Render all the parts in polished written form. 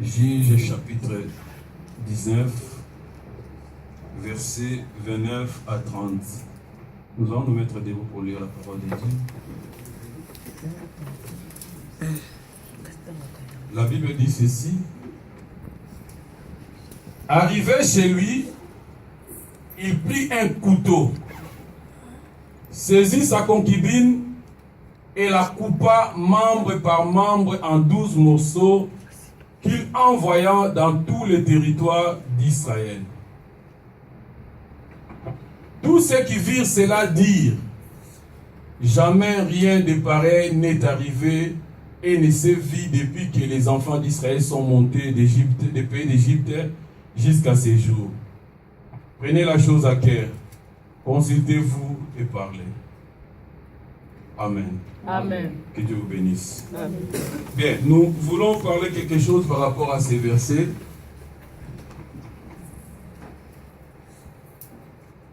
Juge chapitre 19, versets 29 à 30. Nous allons nous mettre debout pour lire la parole de Dieu. La Bible dit ceci. Arrivé chez lui, il prit un couteau, saisit sa concubine et la coupa membre par membre en 12 morceaux qu'il envoya dans tous les territoires d'Israël. Tous ceux qui virent cela dirent, jamais rien de pareil n'est arrivé et ne s'est vu depuis que les enfants d'Israël sont montés d'Égypte, des pays d'Égypte, jusqu'à ces jours. Prenez la chose à cœur, consultez-vous et parlez. Amen. Amen. Que Dieu vous bénisse. Amen. Bien, nous voulons parler quelque chose par rapport à ces versets.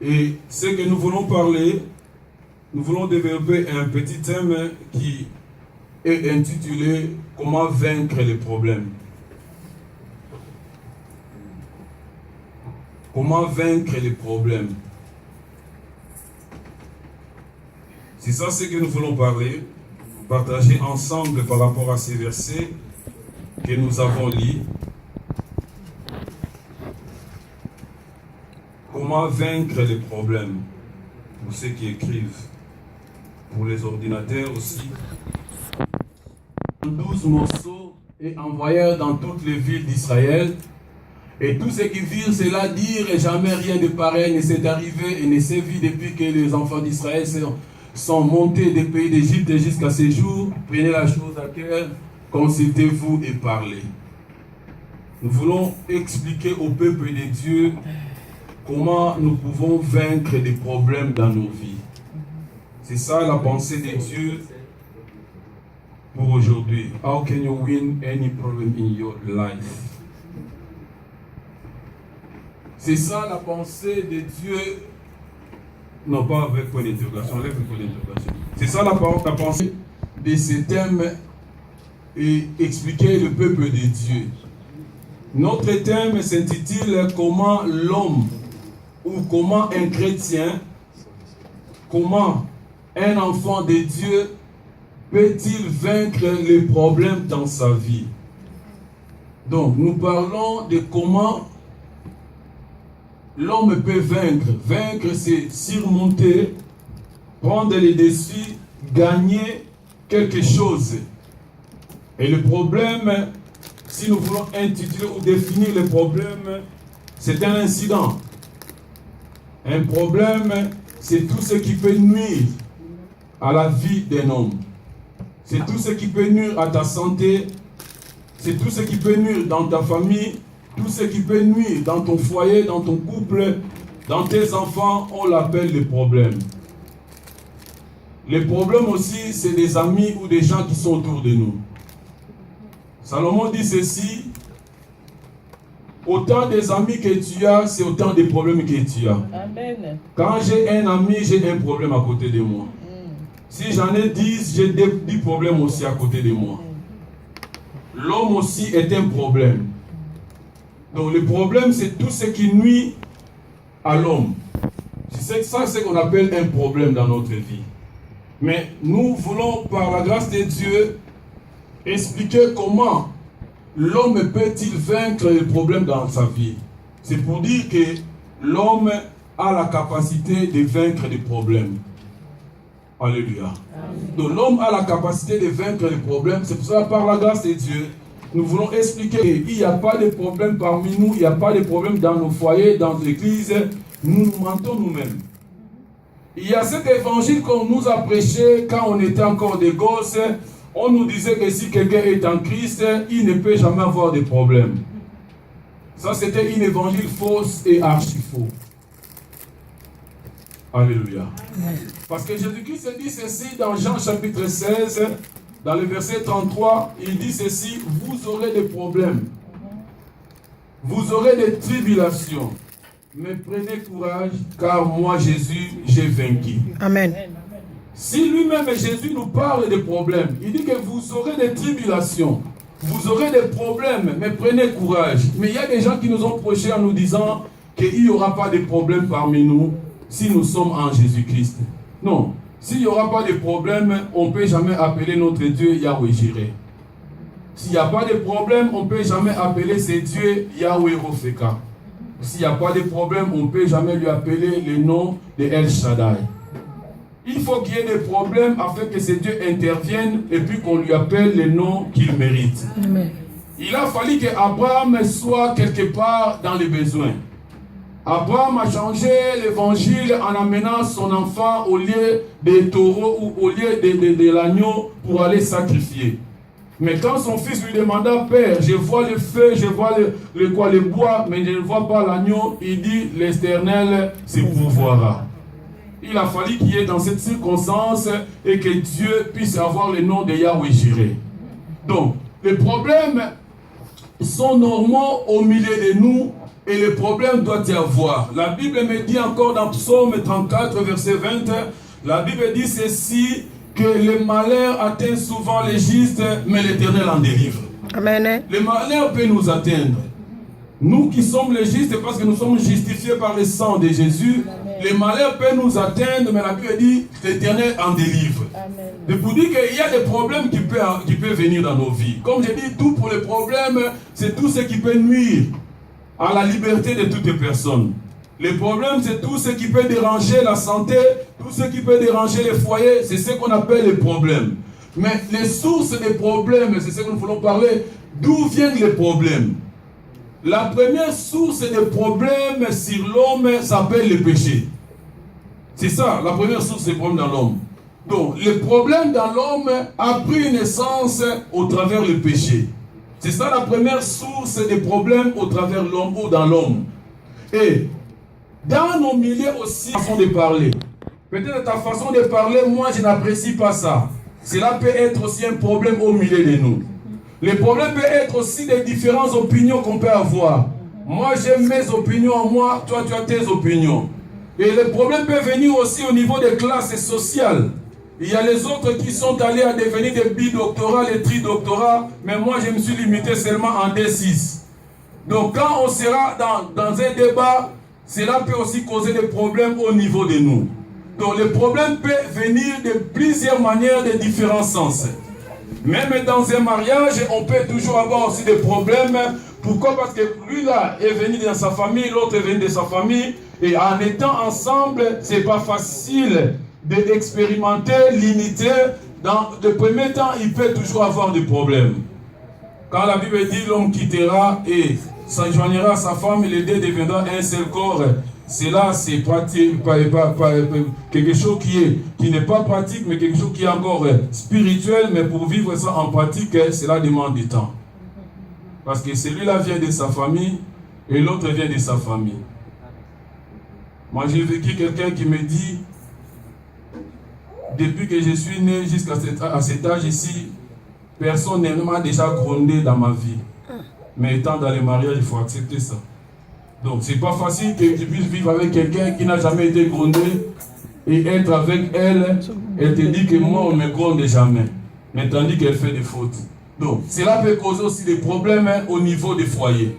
Et ce que nous voulons parler, nous voulons développer un petit thème qui est intitulé « Comment vaincre les problèmes ». Comment vaincre les problèmes. C'est ça ce que nous voulons parler, partager ensemble par rapport à ces versets que nous avons lus. Comment vaincre les problèmes pour ceux qui écrivent, pour les ordinateurs aussi. 12 morceaux et envoyèrent dans toutes les villes d'Israël. Et tous ceux qui virent cela dirent, et jamais rien de pareil ne s'est arrivé et ne s'est vu depuis que les enfants d'Israël sont montés des pays d'Égypte jusqu'à ces jours. Prenez la chose à cœur, consultez-vous et parlez. Nous voulons expliquer au peuple de Dieu comment nous pouvons vaincre des problèmes dans nos vies. C'est ça la pensée de Dieu pour aujourd'hui. How can you win any problem in your life? C'est ça la pensée de Dieu. Non, pas avec point d'interrogation, avec point d'interrogation. C'est ça la pensée de ce thème et expliquer le peuple de Dieu. Notre thème s'intitule « Comment l'homme ou comment un chrétien, comment un enfant de Dieu peut-il vaincre les problèmes dans sa vie ?» Donc, nous parlons de comment l'homme peut vaincre. Vaincre, c'est surmonter, prendre les défis, gagner quelque chose. Et le problème, si nous voulons intituler ou définir le problème, c'est un incident. Un problème, c'est tout ce qui peut nuire à la vie d'un homme. C'est tout ce qui peut nuire à ta santé. C'est tout ce qui peut nuire dans ta famille. Tout ce qui peut nuire dans ton foyer, dans ton couple, dans tes enfants, on l'appelle les problèmes. Les problèmes aussi, c'est des amis ou des gens qui sont autour de nous. Salomon dit ceci, autant des amis que tu as, c'est autant de problèmes que tu as. Amen. Quand j'ai un ami, j'ai un problème à côté de moi. Si j'en ai 10, j'ai 10 problèmes aussi à côté de moi. L'homme aussi est un problème. Donc le problème, c'est tout ce qui nuit à l'homme. C'est ça ce qu'on appelle un problème dans notre vie. Mais nous voulons, par la grâce de Dieu, expliquer comment l'homme peut-il vaincre les problèmes dans sa vie. C'est pour dire que l'homme a la capacité de vaincre les problèmes. Alléluia. Donc l'homme a la capacité de vaincre les problèmes. C'est pour ça, par la grâce de Dieu, nous voulons expliquer qu'il n'y a pas de problème parmi nous, il n'y a pas de problème dans nos foyers, dans l'église. Nous nous mentons nous-mêmes. Il y a cet évangile qu'on nous a prêché quand on était encore des gosses. On nous disait que si quelqu'un est en Christ, il ne peut jamais avoir de problème. Ça, c'était un évangile fausse et archi-faux. Alléluia. Parce que Jésus-Christ dit ceci dans Jean chapitre 16, dans le verset 33, il dit ceci, vous aurez des problèmes, vous aurez des tribulations, mais prenez courage, car moi, Jésus, j'ai vaincu. Amen. Si lui-même, Jésus, nous parle des problèmes, il dit que vous aurez des tribulations, vous aurez des problèmes, mais prenez courage. Mais il y a des gens qui nous ont prêché en nous disant qu'il n'y aura pas de problème parmi nous si nous sommes en Jésus-Christ. Non, s'il n'y aura pas de problème, on ne peut jamais appeler notre Dieu Yahweh Jireh. S'il n'y a pas de problème, on ne peut jamais appeler ce Dieu Yahweh Rofeka. S'il n'y a pas de problème, on ne peut jamais lui appeler le nom de El Shaddai. Il faut qu'il y ait des problèmes afin que ce Dieu intervienne et puis qu'on lui appelle le nom qu'il mérite. Amen. Il a fallu qu'Abraham soit quelque part dans les besoins. Abraham a changé l'évangile en amenant son enfant au lieu des taureaux ou au lieu de l'agneau pour aller sacrifier. Mais quand son fils lui demanda, Père, je vois le feu, je vois le bois, mais je ne vois pas l'agneau, il dit, l'Éternel se pourvoira. Il a fallu qu'il y ait dans cette circonstance et que Dieu puisse avoir le nom de Yahweh Jireh. Donc, les problèmes sont normaux au milieu de nous et les problèmes doivent y avoir. La Bible me dit encore dans Psaume 34, verset 20, la Bible dit ceci, que le malheur atteint souvent les justes, mais l'Éternel en délivre. Amen. Le malheur peut nous atteindre. Nous qui sommes les justes, parce que nous sommes justifiés par le sang de Jésus, amen. Les malheurs peuvent nous atteindre, mais la Bible dit l'Éternel en délivre. Je vous dis qu'il y a des problèmes qui peuvent venir dans nos vies. Comme je dis, tout pour les problèmes, c'est tout ce qui peut nuire à la liberté de toutes les personnes. Les problèmes, c'est tout ce qui peut déranger la santé, tout ce qui peut déranger les foyers, c'est ce qu'on appelle les problèmes. Mais les sources des problèmes, c'est ce que nous voulons parler, d'où viennent les problèmes? La première source des problèmes sur l'homme s'appelle le péché. C'est ça, la première source des problèmes dans l'homme. Donc, le problème dans l'homme a pris naissance au travers du péché. C'est ça la première source des problèmes au travers de l'homme ou dans l'homme. Et dans nos milieux aussi, façon de parler. Peut-être ta façon de parler, moi je n'apprécie pas ça. Cela peut être aussi un problème au milieu de nous. Le problème peut être aussi des différentes opinions qu'on peut avoir. Moi j'aime mes opinions, moi, toi tu as tes opinions. Et le problème peut venir aussi au niveau des classes sociales. Il y a les autres qui sont allés à devenir des bidoctorats, les tridoctorats, mais moi je me suis limité seulement en D6. Donc quand on sera dans un débat, cela peut aussi causer des problèmes au niveau de nous. Donc le problème peut venir de plusieurs manières, de différents sens. Même dans un mariage, on peut toujours avoir aussi des problèmes. Pourquoi? Parce que lui là est venu dans sa famille, l'autre est venu de sa famille. Et en étant ensemble, c'est pas facile d'expérimenter l'unité. Dans le premier temps, il peut toujours avoir des problèmes. Quand la Bible dit l'homme quittera et s'enjoignera à sa femme et les deux deviendront un seul corps, cela c'est quelque chose qui n'est pas pratique, mais quelque chose qui est encore spirituel, mais pour vivre ça en pratique, cela demande du temps. Parce que celui-là vient de sa famille et l'autre vient de sa famille. Moi j'ai vécu quelqu'un qui me dit, depuis que je suis né jusqu'à cet âge ici, personne ne m'a déjà grondé dans ma vie. Mais étant dans les mariages, il faut accepter ça. Donc, c'est pas facile que tu puisses vivre avec quelqu'un qui n'a jamais été grondé et être avec elle. Elle te dit que moi, on ne me gronde jamais. Mais tandis qu'elle fait des fautes. Donc, cela peut causer aussi des problèmes au niveau des foyers.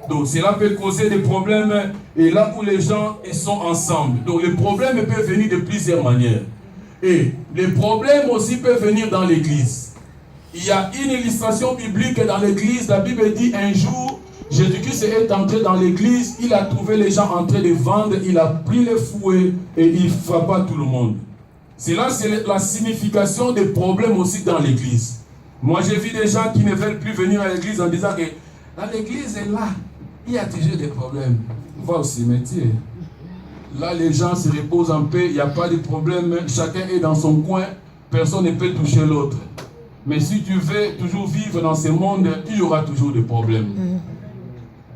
Donc, cela peut causer des problèmes et là où les gens ils sont ensemble. Donc, les problèmes peuvent venir de plusieurs manières. Et les problèmes aussi peuvent venir dans l'église. Il y a une illustration biblique dans l'église. La Bible dit un jour, Jésus-Christ est entré dans l'église, il a trouvé les gens en train de vendre, il a pris les fouets et il frappa tout le monde. C'est la signification des problèmes aussi dans l'église. Moi j'ai vu des gens qui ne veulent plus venir à l'église en disant que dans l'église est là, il y a toujours des problèmes. Va au cimetière. Là les gens se reposent en paix, il n'y a pas de problème, chacun est dans son coin, personne ne peut toucher l'autre. Mais si tu veux toujours vivre dans ce monde, il y aura toujours des problèmes.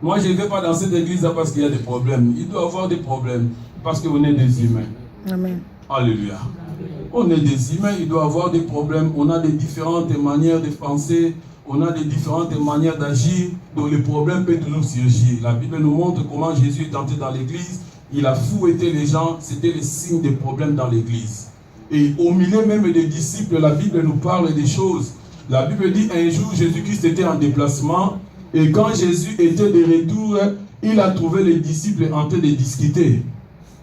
Moi, je ne vais pas dans cette église parce qu'il y a des problèmes. Il doit y avoir des problèmes parce qu'on est des humains. Amen. Alléluia. On est des humains, il doit y avoir des problèmes. On a des différentes manières de penser, on a des différentes manières d'agir. Donc les problèmes peuvent toujours surgir. La Bible nous montre comment Jésus est entré dans l'église. Il a fouetté les gens. C'était le signe des problèmes dans l'église. Et au milieu même des disciples, la Bible nous parle des choses. La Bible dit un jour, Jésus-Christ était en déplacement et quand Jésus était de retour, il a trouvé les disciples en train de discuter.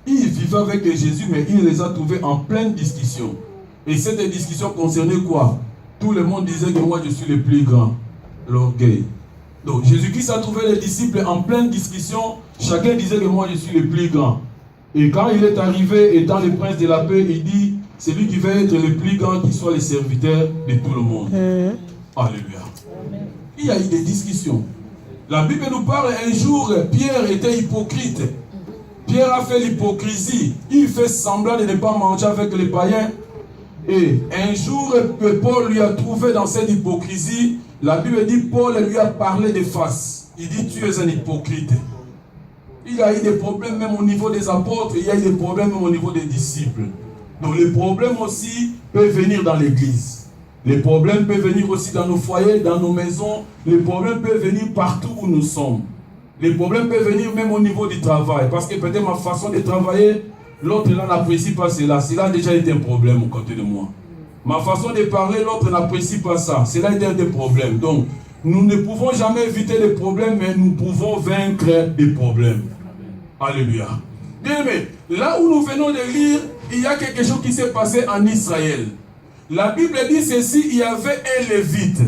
Il vivait avec Jésus, mais il les a trouvés en pleine discussion. Et cette discussion concernait quoi? Tout le monde disait que moi je suis le plus grand. L'orgueil. Donc Jésus-Christ a trouvé les disciples en pleine discussion. Chacun disait que moi je suis le plus grand. Et quand il est arrivé, étant le prince de la paix, il dit, c'est lui qui va être le plus grand, qui soit le serviteur de tout le monde. Alléluia. Il y a eu des discussions. La Bible nous parle, un jour, Pierre était hypocrite. Pierre a fait l'hypocrisie. Il fait semblant de ne pas manger avec les païens. Et un jour, Paul lui a trouvé dans cette hypocrisie. La Bible dit, Paul lui a parlé de face. Il dit, tu es un hypocrite. Il y a eu des problèmes même au niveau des apôtres. Il y a eu des problèmes même au niveau des disciples. Donc les problèmes aussi peuvent venir dans l'église. Les problèmes peuvent venir aussi dans nos foyers, dans nos maisons. Les problèmes peuvent venir partout où nous sommes. Les problèmes peuvent venir même au niveau du travail. Parce que peut-être ma façon de travailler, l'autre n'apprécie pas cela. Cela a déjà été un problème au côté de moi. Ma façon de parler, l'autre n'apprécie pas ça. Cela a été un problème. Donc, nous ne pouvons jamais éviter les problèmes, mais nous pouvons vaincre des problèmes. Alléluia. Bien aimé, là où nous venons de lire, il y a quelque chose qui s'est passé en Israël. La Bible dit ceci, il y avait un lévite.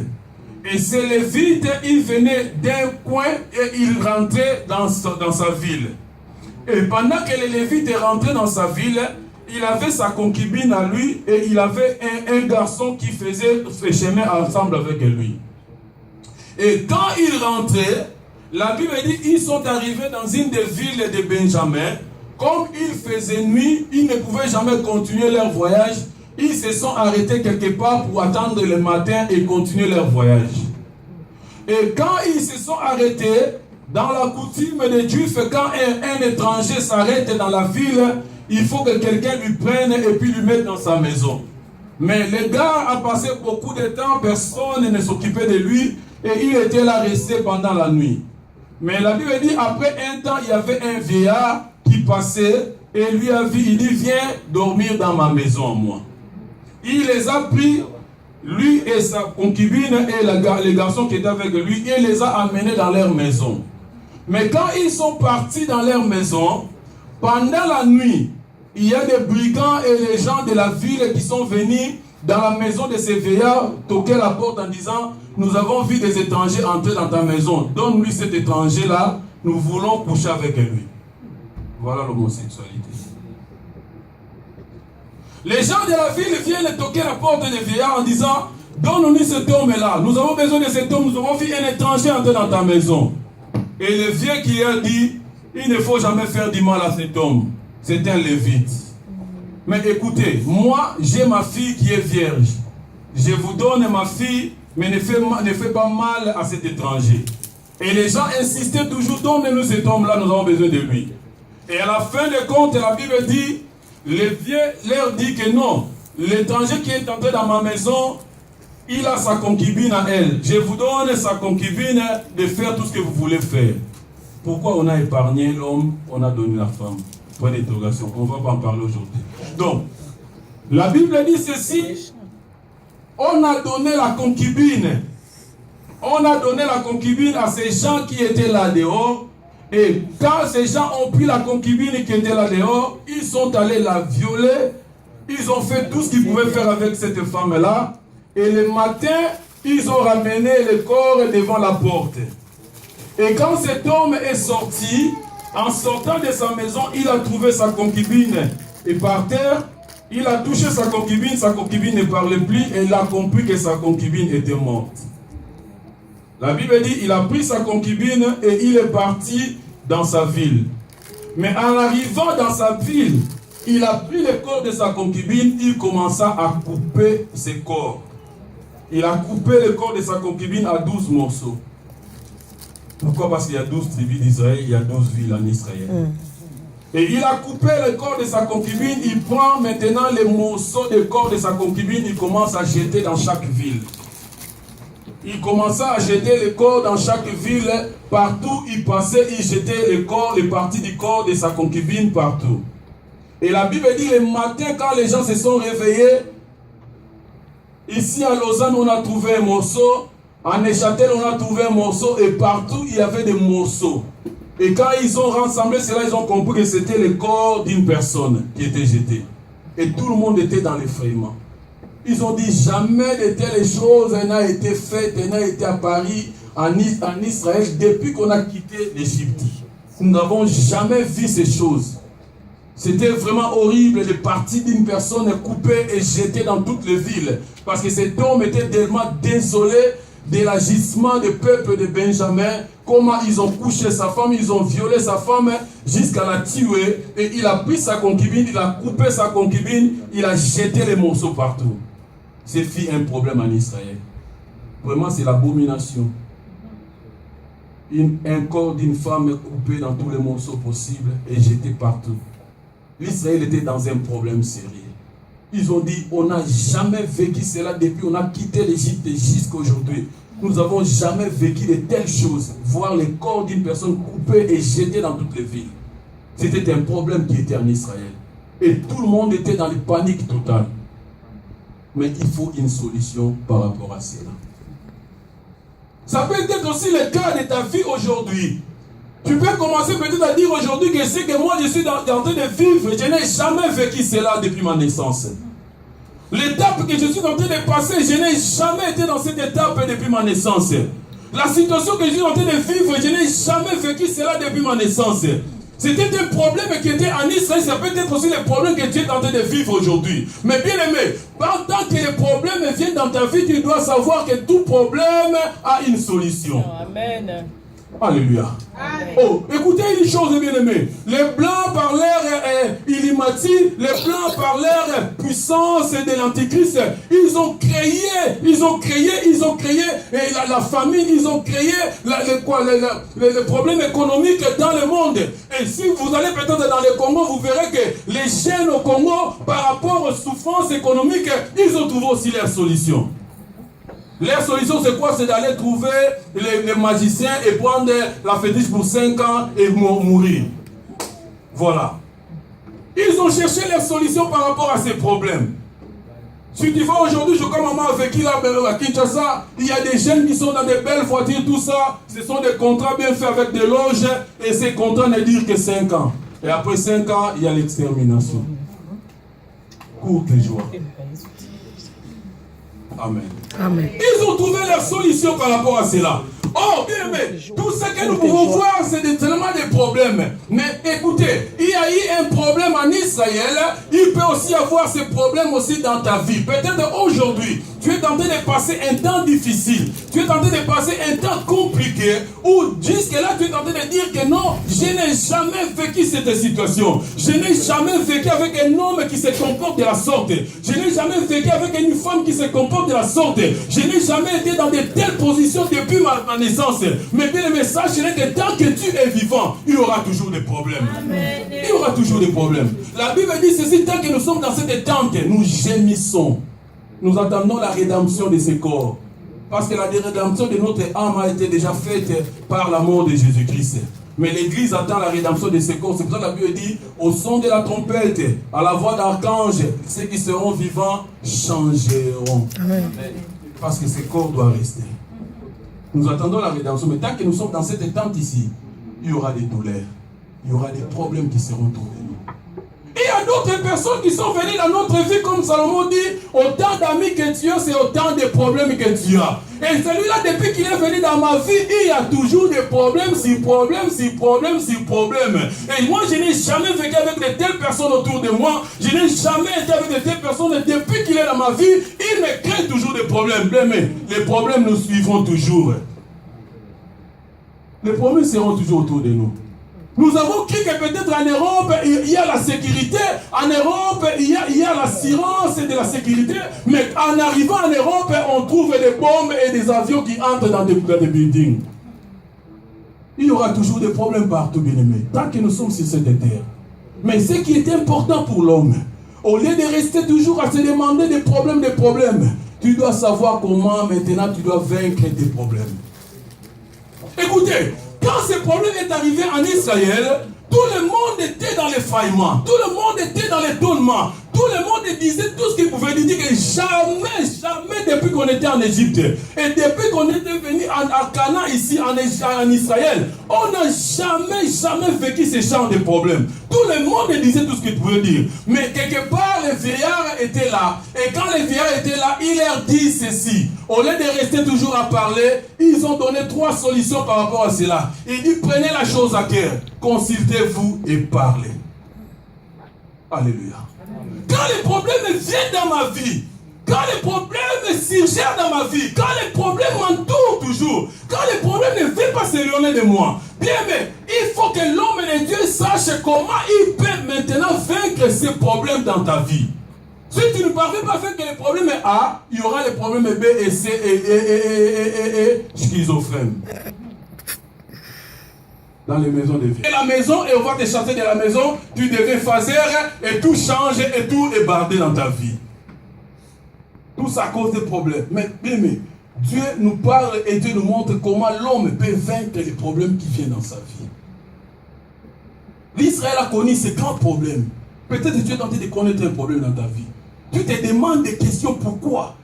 Et ce lévite, il venait d'un coin et il rentrait dans sa ville. Et pendant que le lévite est rentré dans sa ville, il avait sa concubine à lui et il avait un garçon qui faisait ce chemin ensemble avec lui. Et quand il rentrait, la Bible dit ils sont arrivés dans une des villes de Benjamin. Comme il faisait nuit, ils ne pouvaient jamais continuer leur voyage. Ils se sont arrêtés quelque part pour attendre le matin et continuer leur voyage. Et quand ils se sont arrêtés, dans la coutume des Juifs, quand un étranger s'arrête dans la ville, il faut que quelqu'un lui prenne et puis lui mette dans sa maison. Mais le gars a passé beaucoup de temps, personne ne s'occupait de lui et il était là resté pendant la nuit. Mais la Bible dit, après un temps, il y avait un vieillard qui passait et lui a dit, il dit, viens dormir dans ma maison, moi. Il les a pris, lui et sa concubine et les garçons qui étaient avec lui, et les a amenés dans leur maison. Mais quand ils sont partis dans leur maison, pendant la nuit, il y a des brigands et les gens de la ville qui sont venus dans la maison de ces vieillards, toquer la porte en disant, nous avons vu des étrangers entrer dans ta maison. Donne-lui cet étranger-là, nous voulons coucher avec lui. Voilà l'homosexualité. Les gens de la ville viennent toquer la porte des vieillards en disant, donne-nous cet homme-là, nous avons besoin de cet homme, nous avons vu un étranger entrer dans ta maison. Et le vieux qui a dit, il ne faut jamais faire du mal à cet homme. C'est un lévite. Mais écoutez, moi, j'ai ma fille qui est vierge. Je vous donne ma fille, mais ne fais pas mal à cet étranger. Et les gens insistaient toujours, donne-nous cet homme-là, nous avons besoin de lui. Et à la fin de compte, la Bible dit, le vieux leur dit que non, l'étranger qui est entré dans ma maison, il a sa concubine à elle. Je vous donne sa concubine de faire tout ce que vous voulez faire. Pourquoi on a épargné l'homme, on a donné la femme? Point d'interrogation, on ne va pas en parler aujourd'hui. Donc, la Bible dit ceci, on a donné la concubine. On a donné la concubine à ces gens qui étaient là dehors. Et quand ces gens ont pris la concubine qui était là dehors, ils sont allés la violer. Ils ont fait tout ce qu'ils pouvaient faire avec cette femme-là. Et le matin, ils ont ramené le corps devant la porte. Et quand cet homme est sorti, en sortant de sa maison, il a trouvé sa concubine. Et par terre, il a touché sa concubine ne parlait plus et il a compris que sa concubine était morte. La Bible dit, il a pris sa concubine et il est parti dans sa ville. Mais en arrivant dans sa ville, il a pris le corps de sa concubine, il commença à couper ses corps. Il a coupé le corps de sa concubine à 12 morceaux. Pourquoi? Parce qu'il y a 12 tribus d'Israël, il y a 12 villes en Israël. Et il a coupé le corps de sa concubine, il prend maintenant les morceaux de corps de sa concubine, il commence à jeter dans chaque ville. Il commença à jeter les corps dans chaque ville, partout il passait, il jetait les corps, les parties du corps de sa concubine partout. Et la Bible dit le matin, quand les gens se sont réveillés, ici à Lausanne, on a trouvé un morceau. En Neuchâtel, on a trouvé un morceau. Et partout, il y avait des morceaux. Et quand ils ont rassemblé cela, ils ont compris que c'était le corps d'une personne qui était jeté. Et tout le monde était dans l'effrayement. Ils ont dit jamais de telles choses n'a été faites, n'a été à Paris, en Israël, depuis qu'on a quitté l'Égypte. Nous n'avons jamais vu ces choses. C'était vraiment horrible de partir d'une personne coupée et jetée dans toutes les villes. Parce que cet homme était tellement désolé de l'agissement du peuple de Benjamin. Comment ils ont couché sa femme, ils ont violé sa femme jusqu'à la tuer. Et il a pris sa concubine, il a coupé sa concubine, il a jeté les morceaux partout. C'est fit un problème en Israël. Vraiment, c'est l'abomination. Un corps d'une femme coupé dans tous les morceaux possibles et jeté partout. L'Israël était dans un problème sérieux. Ils ont dit, on n'a jamais vécu cela depuis on a quitté l'Égypte jusqu'à aujourd'hui. Nous n'avons jamais vécu de telles choses. Voir les corps d'une personne coupée et jeté dans toutes les villes. C'était un problème qui était en Israël. Et tout le monde était dans la panique totale. Mais il faut une solution par rapport à cela. Ça peut être aussi le cas de ta vie aujourd'hui. Tu peux commencer peut-être à dire aujourd'hui que c'est que moi je suis en train de vivre. Je n'ai jamais vécu cela depuis ma naissance. L'étape que je suis en train de passer, je n'ai jamais été dans cette étape depuis ma naissance. La situation que je suis en train de vivre, je n'ai jamais vécu cela depuis ma naissance. C'était un problème qui était en Israël, ça peut être aussi le problème que tu es en train de vivre aujourd'hui. Mais bien aimé, pendant que les problèmes viennent dans ta vie, tu dois savoir que tout problème a une solution. Amen. Alléluia. Oh, écoutez une chose, bien aimé. Les blancs par leur illimati, les blancs par leur puissance de l'antichrist, ils ont créé et la famine, ils ont créé les problèmes économiques dans le monde. Et si vous allez peut-être dans le Congo, vous verrez que les jeunes au Congo, par rapport aux souffrances économiques, ils ont trouvé aussi leur solution. Leur solution, c'est quoi? C'est d'aller trouver les magiciens et prendre la fétiche pour 5 ans et mourir. Voilà. Ils ont cherché leur solution par rapport à ces problèmes. Si tu vois aujourd'hui, je comme maman a vécu là à Kinshasa, il y a des jeunes qui sont dans des belles voitures, tout ça. Ce sont des contrats bien faits avec des loges. Et ces contrats ne durent que 5 ans. Et après 5 ans, il y a l'extermination. Courte joie. Amen. Amen. Ils ont trouvé leur solution par rapport à cela. Oh, bien aimé, tout ce que nous pouvons voir, c'est tellement des problèmes. Mais écoutez, il y a eu un problème en Israël, il peut aussi y avoir ce problème aussi dans ta vie. Peut-être aujourd'hui, tu es en train de passer un temps difficile, tu es en train de passer un temps compliqué, où jusque-là, tu es en train de dire que non, je n'ai jamais vécu cette situation. Je n'ai jamais vécu avec un homme qui se comporte de la sorte. Je n'ai jamais vécu avec une femme qui se comporte de la sorte. Je n'ai jamais été dans de telles positions depuis ma naissance. Mais bien le message, c'est que tant que tu es vivant, il y aura toujours des problèmes. Amen. Il y aura toujours des problèmes. La Bible dit ceci, tant que nous sommes dans cette tente, nous gémissons. Nous attendons la rédemption de ces corps. Parce que la rédemption de notre âme a été déjà faite par la mort de Jésus-Christ. Mais l'Église attend la rédemption de ses corps. C'est pour ça que la Bible dit, au son de la trompette, à la voix d'archange, ceux qui seront vivants changeront. Amen. Parce que ces corps doivent rester. Nous attendons la rédemption. Mais tant que nous sommes dans cette tente ici, il y aura des douleurs. Il y aura des problèmes qui seront trouvés. Et il y a d'autres personnes qui sont venues dans notre vie, comme Salomon dit, autant d'amis que tu as, c'est autant de problèmes que tu as. Et celui-là, depuis qu'il est venu dans ma vie, il y a toujours des problèmes, sur problèmes, sur problèmes, sur problèmes. Et moi, je n'ai jamais vécu avec de telles personnes autour de moi. Je n'ai jamais été avec de telles personnes. Depuis qu'il est dans ma vie, il me crée toujours des problèmes. Mais les problèmes nous suivront toujours. Les problèmes seront toujours autour de nous. Nous avons cru que peut-être en Europe, il y a la sécurité. En Europe, il y a l'assurance de la sécurité. Mais en arrivant en Europe, on trouve des bombes et des avions qui entrent dans des buildings. Il y aura toujours des problèmes partout, bien-aimés, tant que nous sommes sur cette terre. Mais ce qui est important pour l'homme, au lieu de rester toujours à se demander des problèmes, tu dois savoir comment maintenant tu dois vaincre tes problèmes. Écoutez, quand ce problème est arrivé en Israël, tout Tout le monde était dans l'effaillement. Tout le monde était dans l'étonnement. Tout le monde disait tout ce qu'il pouvait dire que jamais depuis qu'on était en Égypte et depuis qu'on était venu à Canaan ici en Israël, on n'a jamais vécu ce genre de problème. Tout le monde disait tout ce qu'il pouvait dire. Mais quelque part, les vieillards étaient là. Et quand les vieillards étaient là, il leur dit ceci. Au lieu de rester toujours à parler, ils ont donné 3 solutions par rapport à cela. Il dit, prenez la chose à cœur, consultez-vous et parlez. Alléluia. Quand les problèmes viennent dans ma vie, quand les problèmes s'ingèrent dans ma vie, quand les problèmes m'entourent toujours, quand les problèmes ne veulent pas s'éloigner de moi, bien mais il faut que l'homme de Dieu sache comment il peut maintenant vaincre ces problèmes dans ta vie. Si tu ne parviens pas à vaincre les problèmes A, il y aura les problèmes B et C et schizophrène. Dans les maisons de vie. Et la maison, et on va te chasser de la maison, tu deviens phaseur et tout change et tout est bardé dans ta vie. Tout ça à cause des problèmes. Mais Dieu nous parle et Dieu nous montre comment l'homme peut vaincre les problèmes qui viennent dans sa vie. L'Israël a connu ces grands problèmes. Peut-être que tu es tenté de connaître un problème dans ta vie. Tu te demandes des questions pourquoi.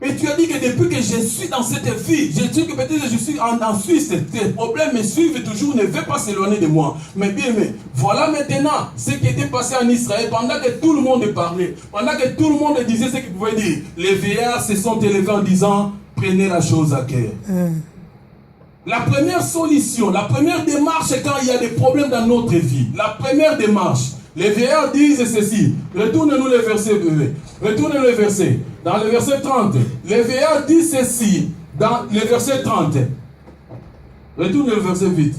Et tu as dit que depuis que je suis dans cette vie, je dis que peut-être je suis en Suisse, ces problèmes me suivent toujours, ne veulent pas s'éloigner de moi. Mais voilà maintenant ce qui était passé en Israël pendant que tout le monde parlait, pendant que tout le monde disait ce qu'il pouvait dire. Les vieillards se sont élevés en disant, prenez la chose à cœur. La première solution, la première démarche quand il y a des problèmes dans notre vie, la première démarche, les vieillards disent ceci. Retournez-nous le verset, bébé. Retournez-nous le verset. Dans le verset 30, les vieillards disent ceci. Dans le verset 30. Retournez le verset vite.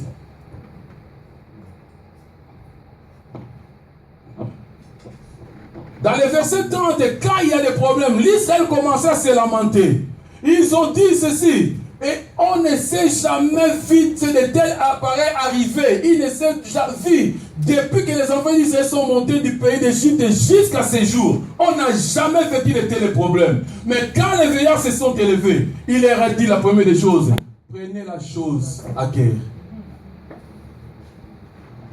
Dans le verset 30, quand il y a des problèmes, l'Israël commençait à se lamenter. Ils ont dit ceci. Et on ne s'est jamais vu de tels appareils arriver. Il ne s'est jamais vu. Depuis que les enfants d'Israël sont montés du pays d'Égypte jusqu'à ce jour, on n'a jamais vécu de tels problèmes. Mais quand les vieillards se sont élevés, il leur a dit la première des choses. Prenez la chose à cœur.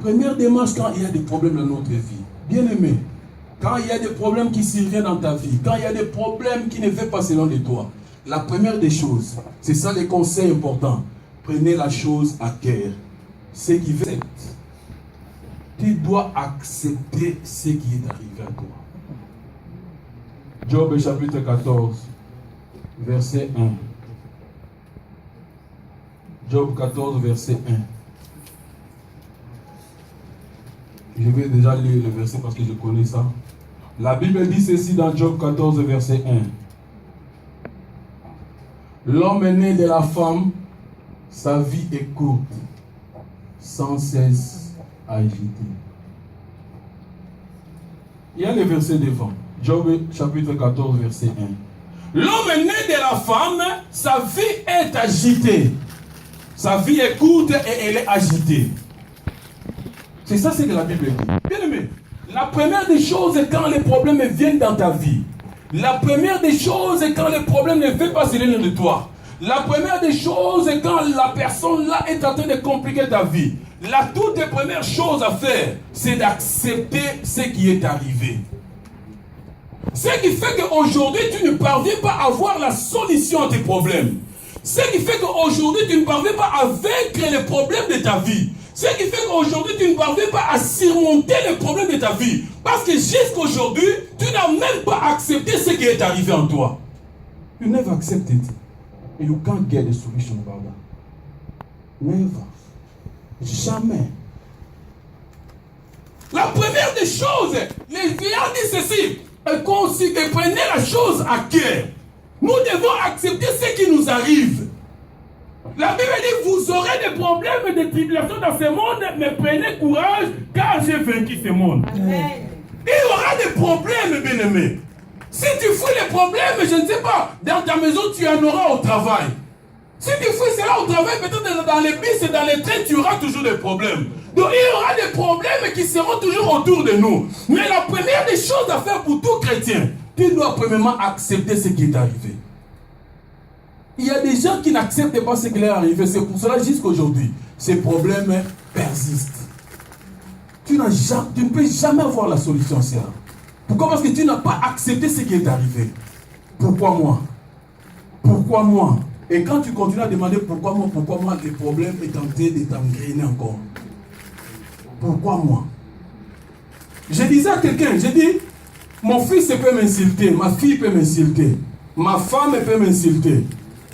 Première démarche quand il y a des problèmes dans notre vie. Bien aimé, quand il y a des problèmes qui surviennent dans ta vie, quand il y a des problèmes qui ne veulent pas selon de toi, la première des choses, c'est ça les conseils importants. Prenez la chose à cœur. Ce qui veut, tu dois accepter ce qui est arrivé à toi. Job chapitre 14, verset 1. Job 14, verset 1. Je vais déjà lire le verset parce que je connais ça. La Bible dit ceci dans Job 14, verset 1. L'homme est né de la femme, sa vie est courte, sans cesse agitée. Il y a le verset devant. Job chapitre 14, verset 1. L'homme est né de la femme, sa vie est agitée. Sa vie est courte et elle est agitée. C'est ça ce que la Bible dit. Bien aimé, la première des choses est quand les problèmes viennent dans ta vie. La première des choses est quand les problèmes ne veulent pas s'éloigner de toi. La première des choses est quand la personne là est en train de compliquer ta vie. La toute première chose à faire, c'est d'accepter ce qui est arrivé. Ce qui fait qu'aujourd'hui, tu ne parviens pas à voir la solution à tes problèmes. Ce qui fait qu'aujourd'hui, tu ne parviens pas à vaincre les problèmes de ta vie. Ce qui fait qu'aujourd'hui, tu ne parviens pas à surmonter les problèmes de ta vie. Parce que jusqu'aujourd'hui, tu n'as même pas accepté ce qui est arrivé en toi. You never accept it. And you can't get a solution about that. Never. Jamais. La première des choses, les vieillards disent ceci. Prenez la chose à cœur. Nous devons accepter ce qui nous arrive. La Bible dit, vous aurez des problèmes et des tribulations dans ce monde, mais prenez courage, car j'ai vaincu ce monde. Amen. Il y aura des problèmes, bien-aimés. Si tu fouilles les problèmes, je ne sais pas, dans ta maison, tu en auras au travail. Si tu fouilles cela au travail, peut-être dans les bus et dans les trains, tu auras toujours des problèmes. Donc il y aura des problèmes qui seront toujours autour de nous. Mais la première des choses à faire pour tout chrétien, tu dois premièrement accepter ce qui est arrivé. Il y a des gens qui n'acceptent pas ce qui leur est arrivé. C'est pour cela jusqu'aujourd'hui, ces problèmes persistent. tu ne peux jamais avoir la solution à cela. Pourquoi? Parce que tu n'as pas accepté ce qui est arrivé. Pourquoi moi? Pourquoi moi? Et quand tu continues à demander pourquoi moi, le problème est en train de t'engrainer encore. Pourquoi moi? Je disais à quelqu'un, j'ai dit, mon fils peut m'insulter, ma fille peut m'insulter, ma femme peut m'insulter.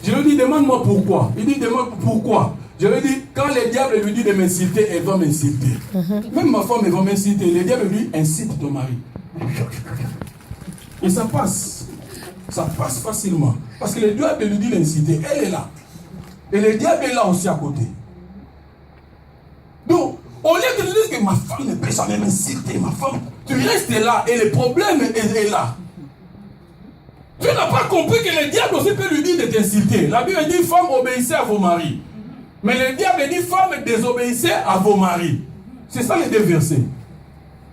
Je lui dis, demande-moi pourquoi. Il dit, demande pourquoi. Je lui dis, quand le diable lui dit de m'insulter, elle va m'insulter. Même ma femme, elle va m'insulter. Le diable lui dit, incite ton mari. Et ça passe. Ça passe facilement. Parce que le diable lui dit d'inciter, elle est là. Et le diable est là aussi à côté. Donc, au lieu de dire que ma femme ne peut jamais m'insulter, ma femme, tu restes là et le problème est là. Tu n'as pas compris que le diable aussi peut lui dire de t'insulter. La Bible dit, femme, obéissez à vos maris. Mais le diable dit, femme, désobéissez à vos maris. C'est ça les deux versets.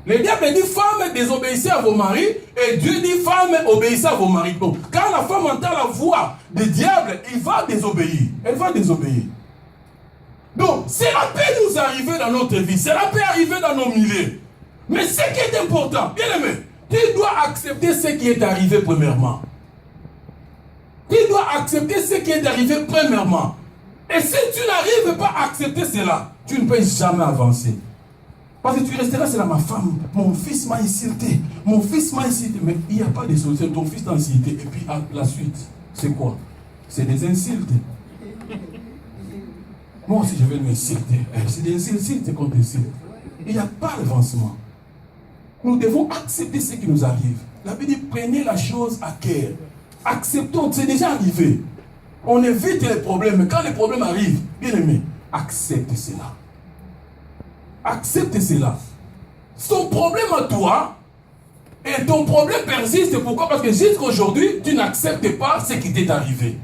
Le diable dit, femme, désobéissez à vos maris. Et Dieu dit, femme, obéissez à vos maris. Donc, quand la femme entend la voix du diable, il va désobéir. Elle va désobéir. Donc, cela peut nous arriver dans notre vie. Cela peut arriver dans nos milieux. Mais ce qui est important, bien aimé, tu dois accepter ce qui est arrivé premièrement. Tu dois accepter ce qui est arrivé premièrement. Et si tu n'arrives pas à accepter cela, tu ne peux jamais avancer. Parce que tu resteras, c'est là ma femme, mon fils m'a insulté, mon fils m'a insulté. Mais il n'y a pas de solution, ton fils t'a insulté. Et puis la suite, c'est quoi? C'est des insultes. Moi aussi je vais m'insulter. C'est des insultes qu'on insulte. Il n'y a pas d'avancement. Nous devons accepter ce qui nous arrive. La Bible dit, prenez la chose à cœur. Acceptons, c'est déjà arrivé. On évite les problèmes, mais quand les problèmes arrivent, bien aimé, accepte cela. Accepte cela. Son problème à toi, et ton problème persiste. Pourquoi? Parce que jusqu'à aujourd'hui, tu n'acceptes pas ce qui t'est arrivé.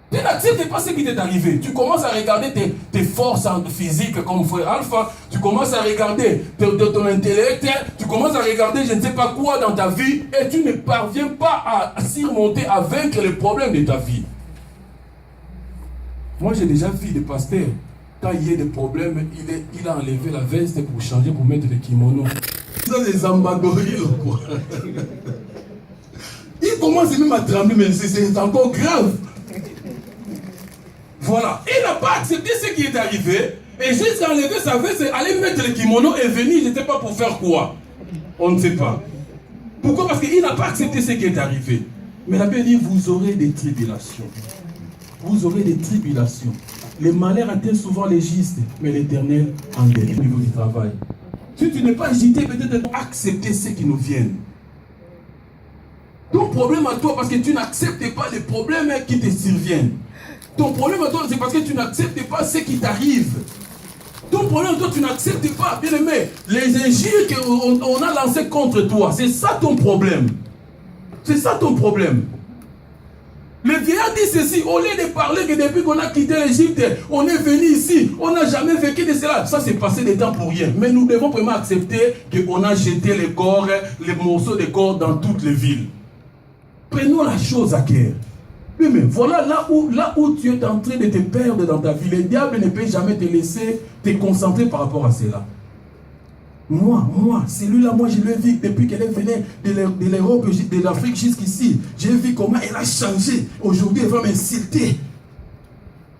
Tu n'acceptes pas ce qui t'est arrivé. Tu commences à regarder tes forces physiques comme frère Alpha. Tu commences à regarder ton intellect. Tu commences à regarder je ne sais pas quoi dans ta vie. Et tu ne parviens pas à surmonter, à vaincre les problèmes de ta vie. Moi, j'ai déjà vu des pasteurs. Quand il y a des problèmes, il a enlevé la veste pour changer, pour mettre le kimono. Ça, c'est Zambadori, quoi. Il commence même à trembler, mais c'est encore grave. Voilà. Il n'a pas accepté ce qui est arrivé. Et juste enlever sa veste, aller mettre le kimono et venir, je ne sais pas pour faire quoi. On ne sait pas. Pourquoi? Parce qu'il n'a pas accepté ce qui est arrivé. Mais la Bible dit, vous aurez des tribulations. Vous aurez des tribulations. Les malheurs atteignent souvent les justes, mais l'Éternel en délivre au niveau du travail. Si tu n'es pas agité, peut-être accepter ce qui nous viennent. Ton problème à toi, parce que tu n'acceptes pas les problèmes qui te surviennent. Ton problème à toi, c'est parce que tu n'acceptes pas ce qui t'arrive. Ton problème à toi, tu n'acceptes pas, bien aimé, les injures qu'on a lancées contre toi. C'est ça ton problème. C'est ça ton problème. Le vieillard dit ceci, au lieu de parler que depuis qu'on a quitté l'Égypte, on est venu ici, on n'a jamais vécu de cela. Ça, c'est passé des temps pour rien. Mais nous devons vraiment accepter qu'on a jeté les corps, les morceaux de corps dans toutes les villes. Prenons la chose à cœur. Oui, mais voilà là où tu es en train de te perdre dans ta vie. Le diable ne peut jamais te laisser te concentrer par rapport à cela. Moi, celui-là, moi je l'ai vu depuis qu'elle est venue de l'Europe, de l'Afrique jusqu'ici. J'ai vu comment elle a changé. Aujourd'hui, elle va m'insulter.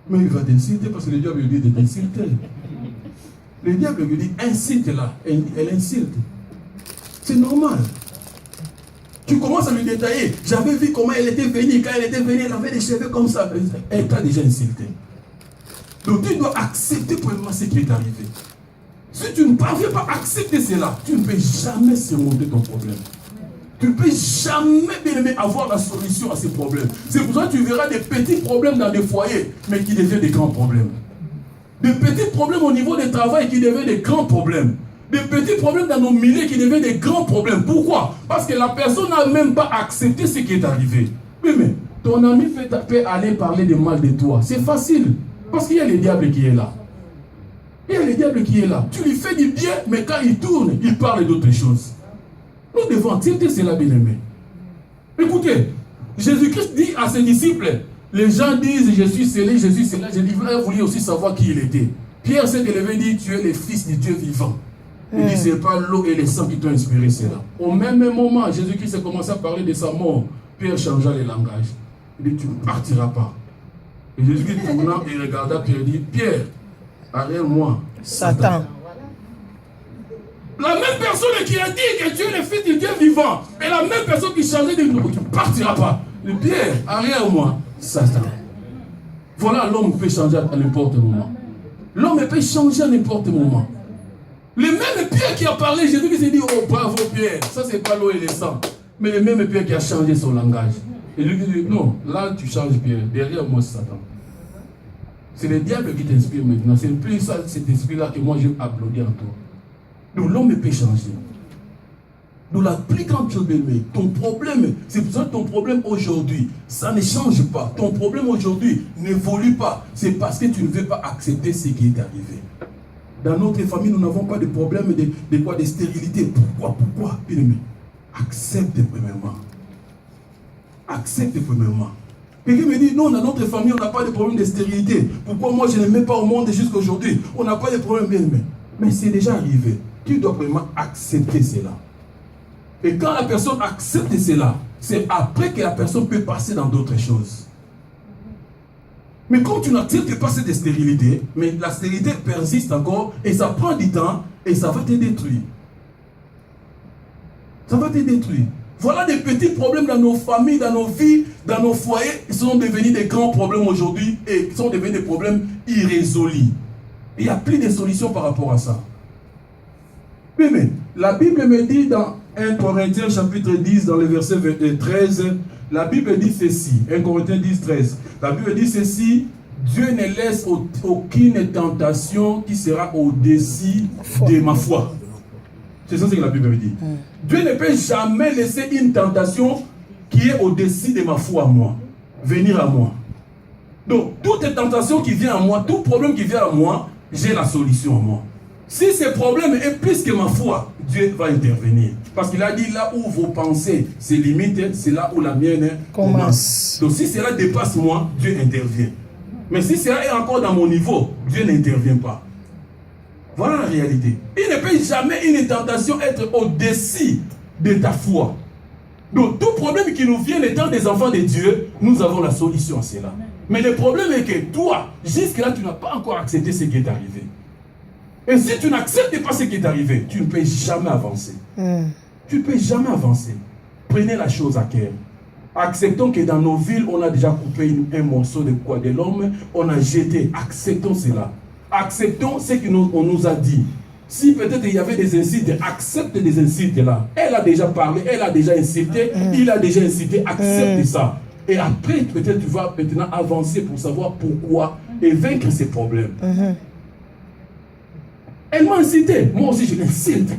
Mais il va t'insulter parce que le diable lui dit de t'insulter. Le diable lui dit, insulte-la. Elle insulte. C'est normal. Tu commences à lui détailler. J'avais vu comment elle était venue. Quand elle était venue, elle avait des cheveux comme ça. Elle t'a déjà insulté. Donc tu dois accepter premièrement ce qui est arrivé. Si tu ne parviens pas à accepter cela, tu ne peux jamais surmonter ton problème. Tu ne peux jamais, bien aimé, avoir la solution à ces problèmes. C'est pour ça que tu verras des petits problèmes dans des foyers, mais qui deviennent des grands problèmes. Des petits problèmes au niveau du travail qui deviennent des grands problèmes. Des petits problèmes dans nos milieux qui deviennent des grands problèmes. Pourquoi? Parce que la personne n'a même pas accepté ce qui est arrivé. Oui, mais ton ami peut aller parler de mal de toi. C'est facile. Parce qu'il y a le diable qui est là. Il y a le diable qui est là. Tu lui fais du bien, mais quand il tourne, il parle d'autres choses. Nous devons accepter cela, bien aimé. Écoutez, Jésus-Christ dit à ses disciples, les gens disent, je suis scellé, je suis cela. Vous voulez aussi savoir qui il était. Pierre s'est élevé et dit, tu es le fils du Dieu vivant. Il dit, ce n'est pas l'eau et le sang qui t'ont inspiré cela. Au même moment, Jésus-Christ a commencé à parler de sa mort. Pierre changea le langage. Il dit, tu ne partiras pas. Et Jésus-Christ tourna et regarda Pierre et dit, Pierre, arrière-moi, Satan. La même personne qui a dit que tu es le fils du Dieu vivant, et la même personne qui changeait de nous, tu ne partiras pas. Il dit, Pierre, arrière-moi, Satan. Voilà, l'homme peut changer à n'importe moment. L'homme peut changer à n'importe moment. Le même Pierre qui a parlé, Jésus qui s'est dit, oh bravo Pierre, ça c'est pas l'eau et le sang. Mais le même Pierre qui a changé son langage. Et lui qui dit, non, là tu changes Pierre, derrière moi c'est Satan. C'est le diable qui t'inspire maintenant. C'est plus ça, cet esprit-là que moi je applaudis en toi. Donc l'homme peut changer. Donc la plus grande chose, aimé, ton problème, c'est pour ça que ton problème aujourd'hui, ça ne change pas. Ton problème aujourd'hui n'évolue pas. C'est parce que tu ne veux pas accepter ce qui est arrivé. Dans notre famille, nous n'avons pas de problème de stérilité. Pourquoi, bien-aimé? Accepte premièrement. Accepte premièrement. Quelqu'un me dit, non, dans notre famille, on n'a pas de problème de stérilité. Pourquoi moi, je ne mets pas au monde jusqu'à aujourd'hui? On n'a pas de problème, bien-aimé. Mais c'est déjà arrivé. Tu dois vraiment accepter cela. Et quand la personne accepte cela, c'est après que la personne peut passer dans d'autres choses. Mais quand tu n'acceptes pas cette stérilité, mais la stérilité persiste encore, et ça prend du temps, et ça va te détruire. Ça va te détruire. Voilà des petits problèmes dans nos familles, dans nos vies, dans nos foyers, ils sont devenus des grands problèmes aujourd'hui, et ils sont devenus des problèmes irrésolus. Il n'y a plus de solutions par rapport à ça. Mais la Bible me dit dans 1 Corinthiens chapitre 10, dans le verset 13, la Bible dit ceci, 1 Corinthiens 10, 13, la Bible dit ceci, Dieu ne laisse aucune tentation qui sera au-dessus de ma foi. C'est ça ce que la Bible me dit. Dieu ne peut jamais laisser une tentation qui est au-dessus de ma foi à moi, venir à moi. Donc, toute tentation qui vient à moi, tout problème qui vient à moi, j'ai la solution à moi. Si ce problème est plus que ma foi, Dieu va intervenir. Parce qu'il a dit, là où vos pensées se limitent, c'est là où la mienne commence. Donc si cela dépasse moi, Dieu intervient. Mais si cela est encore dans mon niveau, Dieu n'intervient pas. Voilà la réalité. Il ne peut jamais une tentation être au-dessus de ta foi. Donc tout problème qui nous vient étant des enfants de Dieu, nous avons la solution à cela. Mais le problème est que toi, jusque-là, tu n'as pas encore accepté ce qui est arrivé. Et si tu n'acceptes pas ce qui est arrivé, tu ne peux jamais avancer. Tu ne peux jamais avancer. Prenez la chose à cœur. Acceptons que dans nos villes, on a déjà coupé un morceau de quoi de l'homme, on a jeté. Acceptons cela. Acceptons ce qu'on nous a dit. Si peut-être il y avait des insultes, accepte des insultes là. Elle a déjà parlé, elle a déjà insulté, il a déjà incité, accepte ça. Et après, peut-être tu vas maintenant avancer pour savoir pourquoi et vaincre ces problèmes. Elle m'a incité, moi aussi je l'insulte.